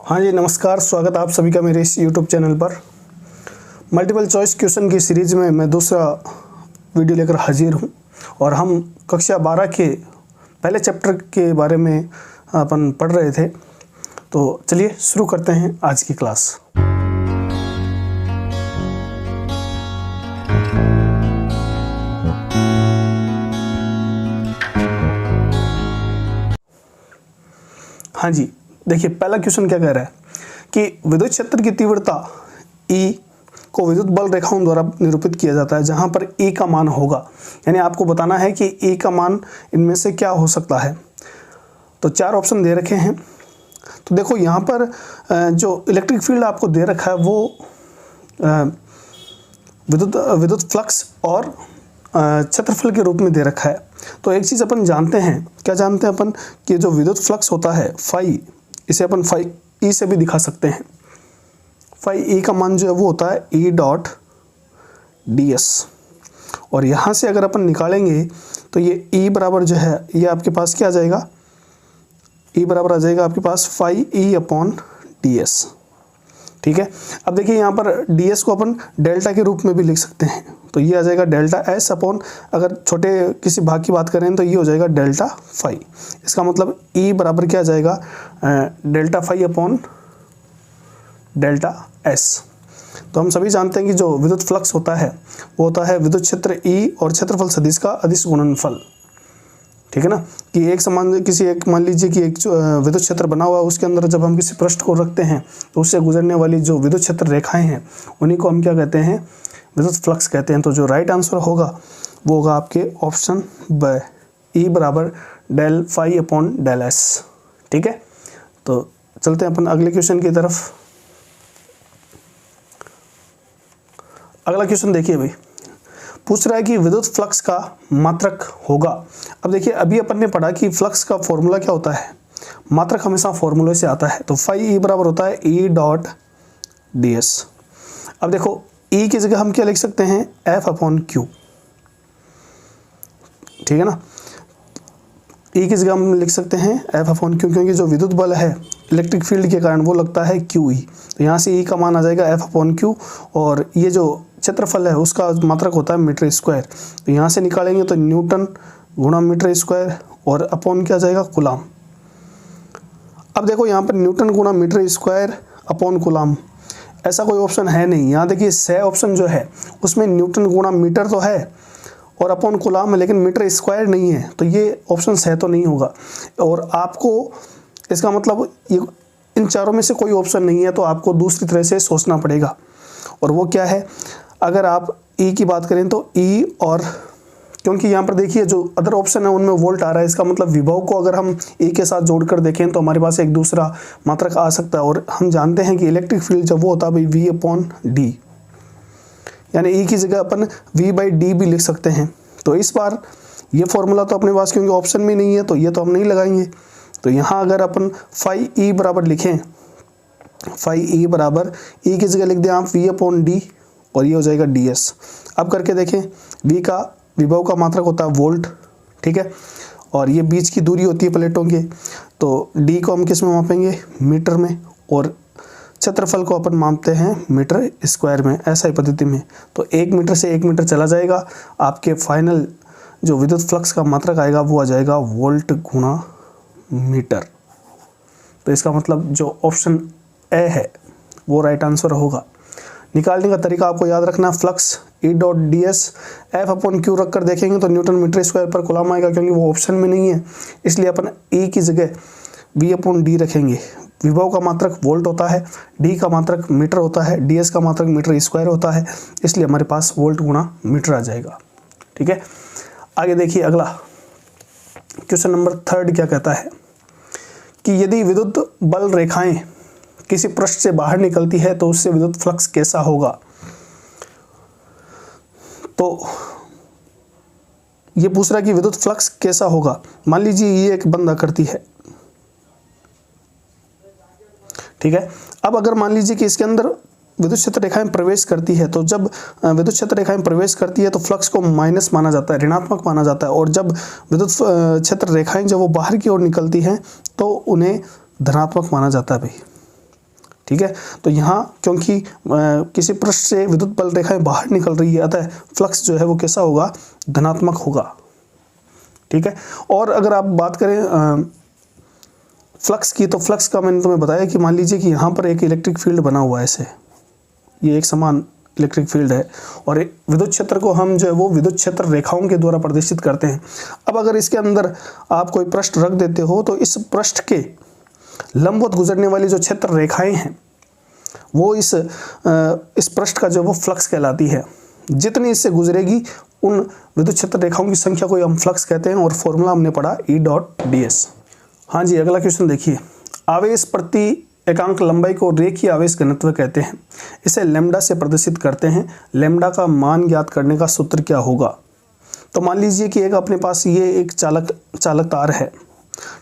हाँ जी, नमस्कार। स्वागत आप सभी का मेरे इस यूट्यूब चैनल पर। मल्टीपल चॉइस क्वेश्चन की सीरीज़ में मैं दूसरा वीडियो लेकर हाजिर हूँ और हम कक्षा 12 के पहले चैप्टर के बारे में अपन पढ़ रहे थे। तो चलिए शुरू करते हैं आज की क्लास। हाँ जी, देखिए पहला क्वेश्चन क्या कह रहा है कि विद्युत क्षेत्र की तीव्रता E को विद्युत बल रेखाओं द्वारा निरूपित किया जाता है, जहां पर E का मान होगा। यानी आपको बताना है कि E का मान इनमें से क्या हो सकता है। तो चार ऑप्शन दे रखे हैं। तो देखो यहाँ पर जो इलेक्ट्रिक फील्ड आपको दे रखा है वो विद्युत फ्लक्स और क्षेत्रफल के रूप में दे रखा है। तो एक चीज़ अपन जानते हैं, क्या जानते हैं अपन, कि जो विद्युत फ्लक्स होता है फाई, इसे अपन फाई ई से भी दिखा सकते हैं। फाई ई का मान जो है वो होता है ई डॉट डी एस। और यहाँ से अगर अपन निकालेंगे तो ये ई बराबर जो है ये आपके पास क्या आ जाएगा, ई बराबर आ जाएगा आपके पास phi E upon D S. ठीक है। अब देखिए यहाँ पर डी एस को अपन डेल्टा के रूप में भी लिख सकते हैं। तो ये आ जाएगा डेल्टा एस अपॉन, अगर छोटे किसी भाग की बात करें तो ये हो जाएगा डेल्टा फाई। इसका मतलब ई बराबर क्या आ जाएगा, delta phi upon delta S. तो हम सभी जानते हैं कि जो विद्युत फ्लक्स होता है वो होता है विद्युत क्षेत्र ई और क्षेत्रफल सदिश का अदिश गुणनफल। ठीक है ना, कि एक समान किसी एक, मान लीजिए कि एक विद्युत क्षेत्र बना हुआ है, उसके अंदर जब हम किसी पृष्ठ को रखते हैं तो उससे गुजरने वाली जो विद्युत क्षेत्र रेखाएं हैं उन्हीं को हम क्या कहते हैं, विद्युत फ्लक्स कहते हैं। तो जो राइट आंसर होगा वो होगा आपके ऑप्शन ब, ई बराबर del phi upon del S. ठीक है, तो चलते हैं अपन अगले क्वेश्चन की तरफ। अगला क्वेश्चन देखिए भाई, पूछ रहा है कि विद्युत फ्लक्स का मात्रक होगा। अब देखिए अभी अपन ने पढ़ा कि फ्लक्स का फॉर्मूला क्या होता है, मात्रक हमेशा फॉर्मूले से आता है। तो फाई ई बराबर होता है ई डॉट डी एस। अब देखो ई की जगह हम क्या लिख सकते हैं, एफ अपॉन क्यू। ठीक है ना, ई की जगह हम लिख सकते हैं एफ अपॉन क्यू, क्योंकि जो विद्युत बल है इलेक्ट्रिक फील्ड के कारण वो लगता है क्यू ई। तो यहाँ से ई का मान आ जाएगा एफ अपॉन क्यू, और ये जो क्षेत्रफल है उसका मात्रक होता है मीटर स्क्वायर। तो यहाँ से निकालेंगे तो न्यूटन गुणा मीटर स्क्वायर और अपॉन क्या जाएगा, कूलाम। अब देखो यहाँ पर न्यूटन गुणा मीटर स्क्वायर अपॉन कूलाम, ऐसा कोई ऑप्शन है नहीं। यहाँ देखिए सह ऑप्शन जो है उसमें न्यूटन गुणा मीटर तो है और अपॉन कूलाम है, लेकिन मीटर स्क्वायर नहीं है। तो ये ऑप्शन सह तो नहीं होगा। और आपको इसका मतलब ये इन चारों में से कोई ऑप्शन नहीं है, तो आपको दूसरी तरह से सोचना पड़ेगा। और वो क्या है, अगर आप ई की बात करें तो ई, और क्योंकि यहाँ पर देखिए जो अदर ऑप्शन है उनमें वोल्ट आ रहा है, इसका मतलब विभव को अगर हम ई के साथ जोड़कर देखें तो हमारे पास एक दूसरा मात्रक आ सकता है। और हम जानते हैं कि इलेक्ट्रिक फील्ड जब वो होता है भाई वी अपॉन डी, यानी ई की जगह अपन वी बाई डी भी लिख सकते हैं। तो इस बार ये फॉर्मूला तो अपने पास क्योंकि ऑप्शन में नहीं है तो ये तो हम नहीं लगाएंगे। तो यहाँ अगर अपन फाई ई बराबर लिखें, फाई ई बराबर ई की जगह लिख दें आप वी अपॉन डी, और ये हो जाएगा डी एस। अब करके देखें, वी का विभव का मात्रक होता है वोल्ट। ठीक है, और ये बीच की दूरी होती है प्लेटों के। तो डी को हम किस में मापेंगे, मीटर में, और क्षेत्रफल को अपन मापते हैं मीटर स्क्वायर में, ऐसा ही पद्धति में। तो 1 मीटर से 1 मीटर चला जाएगा, आपके फाइनल जो विद्युत फ्लक्स का मात्रक आएगा वो आ जाएगा वोल्ट गुणा मीटर। तो इसका मतलब जो ऑप्शन ए है वो राइट आंसर होगा। निकालने का तरीका आपको याद रखना, flux E dot D S F upon Q रख कर देखेंगे तो न्यूटन मीटर स्क्वायर पर कूलाम आएगा, क्योंकि वो ऑप्शन में नहीं है। इसलिए अपन ई की जगह वी अपॉन डी रखेंगे। विभव का मात्रक वोल्ट होता है, डी का मात्रक मीटर होता है, डी एस का मात्रक मीटर स्क्वायर होता है, इसलिए हमारे पास वोल्ट गुणा मीटर आ जाएगा। ठीक है, आगे देखिए अगला क्वेश्चन नंबर 3 क्या कहता है कि यदि विद्युत बल रेखाएं किसी पृष्ठ से बाहर निकलती है तो उससे विद्युत फ्लक्स कैसा होगा। तो ये पूछ रहा है कि विद्युत फ्लक्स कैसा होगा। मान लीजिए ये एक बंद आकृति है, ठीक है। अब अगर मान लीजिए कि इसके अंदर विद्युत क्षेत्र रेखाएं प्रवेश करती है, तो जब विद्युत क्षेत्र रेखाएं प्रवेश करती है तो फ्लक्स को माइनस माना जाता है, ऋणात्मक माना जाता है। और जब विद्युत क्षेत्र रेखाएं जब वो बाहर की ओर निकलती हैं तो उन्हें धनात्मक माना जाता है भाई। ठीक है। तो यहाँ क्योंकि किसी पृष्ठ से विद्युत बल रेखाएं बाहर निकल रही है, अतः फ्लक्स जो है वो कैसा होगा, धनात्मक होगा, ठीक है। और अगर आप बात करें फ्लक्स की, तो फ्लक्स का मैंने तुम्हें बताया कि मान लीजिए कि यहाँ पर एक इलेक्ट्रिक फील्ड बना हुआ है ऐसे, ये एक समान इलेक्ट्रिक फील्ड है और विद्युत क्षेत्र को हम जो है वो विद्युत क्षेत्र रेखाओं के द्वारा प्रदर्शित करते हैं। अब अगर इसके अंदर आप कोई पृष्ठ रख देते हो तो इस पृष्ठ के लंबवत गुजरने वाली जो क्षेत्र रेखाएं हैं वो इस पृष्ठ का जो वो फ्लक्स कहलाती है। जितनी इससे गुजरेगी उन विद्युत क्षेत्र रेखाओं की संख्या को हम फ्लक्स कहते हैं और फॉर्मूला हमने पढ़ा E.ds। हाँ जी, अगला क्वेश्चन देखिए, आवेश प्रति एकांक लंबाई को रेखीय आवेश घनत्व कहते हैं, इसे लैम्डा से प्रदर्शित करते हैं, लैम्डा का मान ज्ञात करने का सूत्र क्या होगा। तो मान लीजिए कि एक अपने पास ये एक चालक तार है,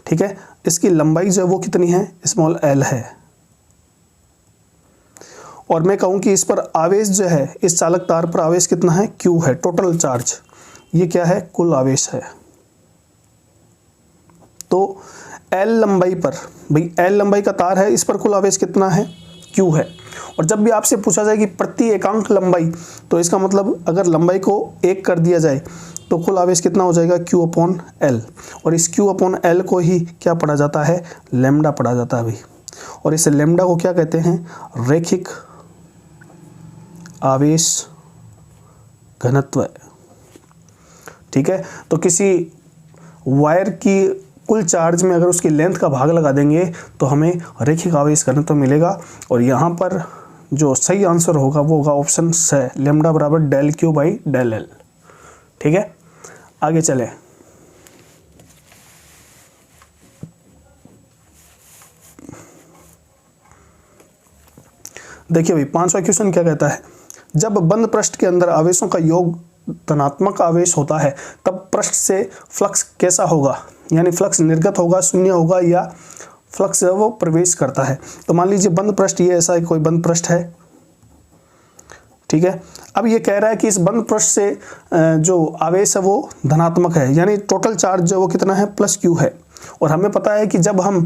ठीक है, इसकी लंबाई जो है वो कितनी है, स्मॉल l है, और मैं कहूँ कि इस पर आवेश जो है, इस चालक तार पर आवेश कितना है, Q है, टोटल चार्ज, ये क्या है, कुल आवेश है। तो L लंबाई पर, भाई L लंबाई का तार है, इस पर कुल आवेश कितना है, Q है। और जब भी आपसे पूछा जाए कि प्रति एकांक लंबाई, तो इसका मतलब अगर लंबाई को 1 कर दिया जाए तो कुल आवेश कितना हो जाएगा, Q/L, और इस Q/L को ही क्या पढ़ा जाता है, लैम्डा पढ़ा जाता है भाई। और इस लैम्डा को क्या कहते हैं, रैखिक आवेश घनत्व, ठीक है। तो किसी वायर की कुल चार्ज में अगर उसकी लेंथ का भाग लगा देंगे तो हमें रैखिक आवेश घनत्व मिलेगा, और यहाँ पर जो सही आंसर होगा वो होगा ऑप्शन स, लैम्डा बराबर ∆Q/∆L, ठीक है। आगे चले, देखिए भाई 5वां क्वेश्चन क्या कहता है, जब बंद पृष्ठ के अंदर आवेशों का योग धनात्मक आवेश होता है तब पृष्ठ से फ्लक्स कैसा होगा, यानी फ्लक्स निर्गत होगा, शून्य होगा, या फ्लक्स है वो प्रवेश करता है। तो मान लीजिए बंद पृष्ठ, ये ऐसा कोई बंद पृष्ठ है, ठीक है। अब ये कह रहा है कि इस बंद पृष्ठ से जो आवेश है वो धनात्मक है, यानी टोटल चार्ज जो वो कितना है, +Q है। और हमें पता है कि जब हम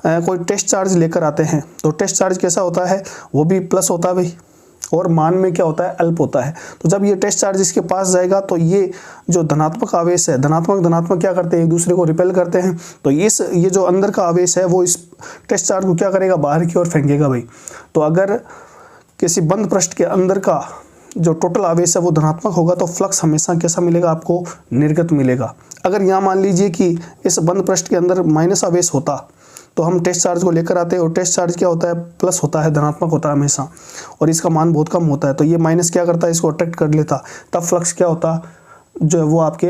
कोई टेस्ट चार्ज लेकर आते हैं तो टेस्ट चार्ज कैसा होता है, वो भी प्लस होता है भाई, और मान में क्या होता है, अल्प होता है। तो जब ये टेस्ट चार्ज इसके पास जाएगा तो ये जो धनात्मक आवेश है, धनात्मक क्या करते हैं, एक दूसरे को रिपेल करते हैं। तो ये जो अंदर का आवेश है वो इस टेस्ट चार्ज को क्या करेगा, बाहर की ओर फेंकेगा भाई। तो अगर किसी बंद पृष्ठ के अंदर का जो टोटल आवेश है वो धनात्मक होगा तो फ्लक्स हमेशा कैसा मिलेगा, आपको निर्गत मिलेगा। अगर यहाँ मान लीजिए कि इस बंद पृष्ठ के अंदर माइनस आवेश होता तो हम टेस्ट चार्ज को लेकर आते हैं, और टेस्ट चार्ज क्या होता है, प्लस होता है, धनात्मक होता है हमेशा, और इसका मान बहुत कम होता है। तो ये माइनस क्या करता है, इसको अट्रैक्ट कर लेता, तब फ्लक्स क्या होता, जो है वो आपके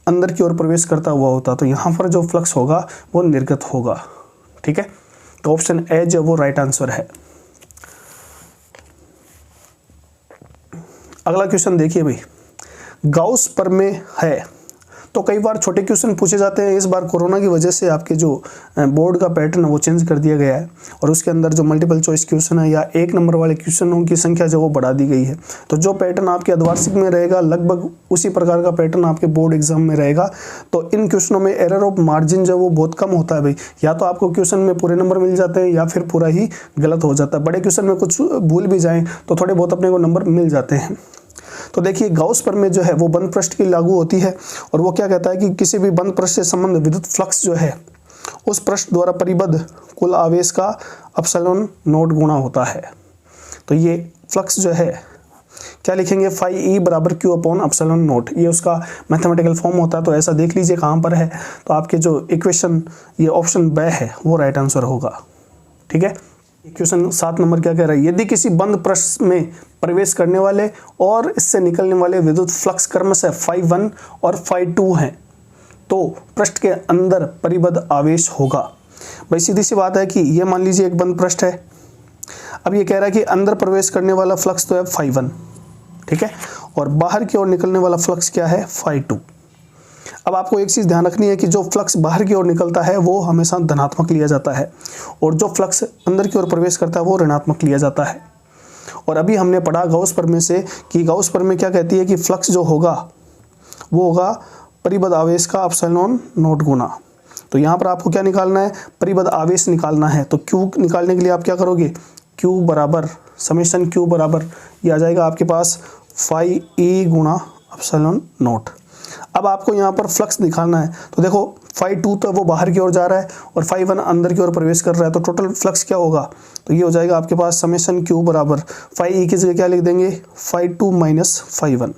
अंदर की ओर प्रवेश करता हुआ होता। तो यहाँ पर जो फ्लक्स होगा वो निर्गत होगा, ठीक है। तो ऑप्शन ए जो वो राइट आंसर है। अगला क्वेश्चन देखिए भाई, गाउस प्रमेय है। तो कई बार छोटे क्वेश्चन पूछे जाते हैं, इस बार कोरोना की वजह से आपके जो बोर्ड का पैटर्न है वो चेंज कर दिया गया है, और उसके अंदर जो मल्टीपल चॉइस क्वेश्चन है या 1 नंबर वाले क्वेश्चनों की संख्या जो वो बढ़ा दी गई है। तो जो पैटर्न आपके अर्धवार्षिक में रहेगा लगभग उसी प्रकार का पैटर्न आपके बोर्ड एग्जाम में रहेगा। तो इन क्वेश्चनों में एरर ऑफ मार्जिन जो वो बहुत कम होता है भाई, या तो आपको क्वेश्चन में पूरे नंबर मिल जाते हैं या फिर पूरा ही गलत हो जाता है। बड़े क्वेश्चन में कुछ भूल भी जाएँ तो थोड़े बहुत अपने को नंबर मिल जाते हैं। तो देखिए गाउस प्रमेय जो है वो बंद पृष्ठ की लागू होती है, और वो क्या कहता है कि किसी भी बंद पृष्ठ से संबंध विद्युत फ्लक्स जो है उस पृष्ठ द्वारा परिबद्ध कुल आवेश का एप्सिलॉन नॉट गुणा होता है। तो ये फ्लक्स जो है क्या लिखेंगे, φE बराबर Q/एप्सिलॉन नॉट, ये उसका मैथमेटिकल फॉर्म होता है। तो ऐसा देख लीजिए कहाँ पर है, तो आपके जो इक्वेशन ये ऑप्शन ब है वो राइट आंसर होगा, ठीक है। क्वेश्चन 7 नंबर क्या कह रहा है, यदि किसी बंद पृष्ठ में प्रवेश करने वाले और इससे निकलने वाले विद्युत फ्लक्स क्रमशः φ1 और φ2 हैं तो पृष्ठ के अंदर परिबद्ध आवेश होगा। भाई सीधी सी बात है कि ये मान लीजिए एक बंद पृष्ठ है, अब ये कह रहा है कि अंदर प्रवेश करने वाला फ्लक्स तो है φ1, ठीक है, और बाहर की ओर निकलने वाला फ्लक्स क्या है, φ2। अब आपको एक चीज़ ध्यान रखनी है कि जो फ्लक्स बाहर की ओर निकलता है वो हमेशा धनात्मक लिया जाता है, और जो फ्लक्स अंदर की ओर प्रवेश करता है वो ऋणात्मक लिया जाता है। और अभी हमने पढ़ा गाउस प्रमेय से कि गाउस प्रमेय क्या कहती है कि फ्लक्स जो होगा वो होगा परिबद्ध आवेश का एप्सिलॉन नॉट गुना। तो यहाँ पर आपको क्या निकालना है, परिबद्ध आवेश निकालना है। तो क्यू निकालने के लिए आप क्या करोगे, क्यू बराबर समेशन क्यू बराबर ये आ जाएगा आपके पास 5e गुणा एप्सिलॉन नॉट। अब आपको यहाँ पर फ्लक्स निकालना है। तो देखो φ2 तो वो बाहर की ओर जा रहा है और φ1 अंदर की ओर प्रवेश कर रहा है, तो टोटल फ्लक्स क्या होगा, तो ये हो जाएगा आपके पास समेशन क्यू बराबर φe की जगह क्या लिख देंगे, φ2 माइनस φ1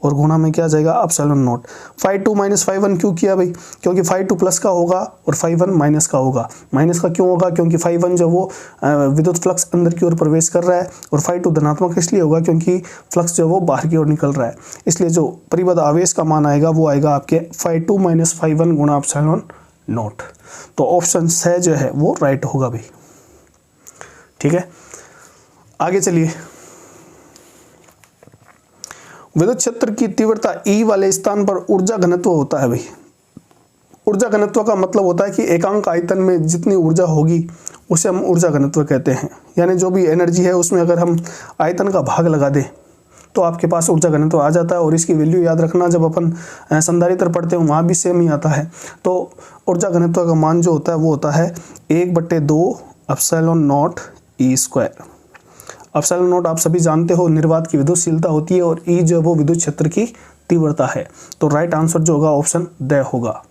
और गुणा में क्या आ जाएगा एप्सिलॉन नॉट। φ2 माइनस φ1 क्यों किया भाई, क्योंकि φ2 प्लस का होगा और φ1 माइनस का होगा। माइनस का क्यों होगा, क्योंकि φ1 जो वो विद्युत फ्लक्स अंदर की ओर प्रवेश कर रहा है और φ2 धनात्मक इसलिए होगा क्योंकि फ्लक्स जो वो बाहर की ओर निकल रहा है। इसलिए जो परिबद्ध आवेश का मान आएगा वो आएगा आपके φ2 माइनस φ1 गुणा एप्सिलॉन नॉट। तो ऑप्शन से जो है वो राइट होगा भाई। ठीक है, आगे चलिए। विद्युत क्षेत्र की तीव्रता E वाले स्थान पर ऊर्जा घनत्व होता है भाई। ऊर्जा घनत्व का मतलब होता है कि एकांक आयतन में जितनी ऊर्जा होगी उसे हम ऊर्जा घनत्व कहते हैं। यानी जो भी एनर्जी है उसमें अगर हम आयतन का भाग लगा दें तो आपके पास ऊर्जा घनत्व आ जाता है। और इसकी वैल्यू याद रखना, जब अपन संधारित्र पढ़ते हैं वहाँ भी सेम ही आता है। तो ऊर्जा घनत्व का मान जो होता है वो होता है 1/2 epsilon not E square. Epsilon not आप सभी जानते हो निर्वात की विद्युतशीलता होती है और E जो वो विद्युत क्षेत्र की तीव्रता है। तो राइट आंसर जो होगा ऑप्शन ड होगा।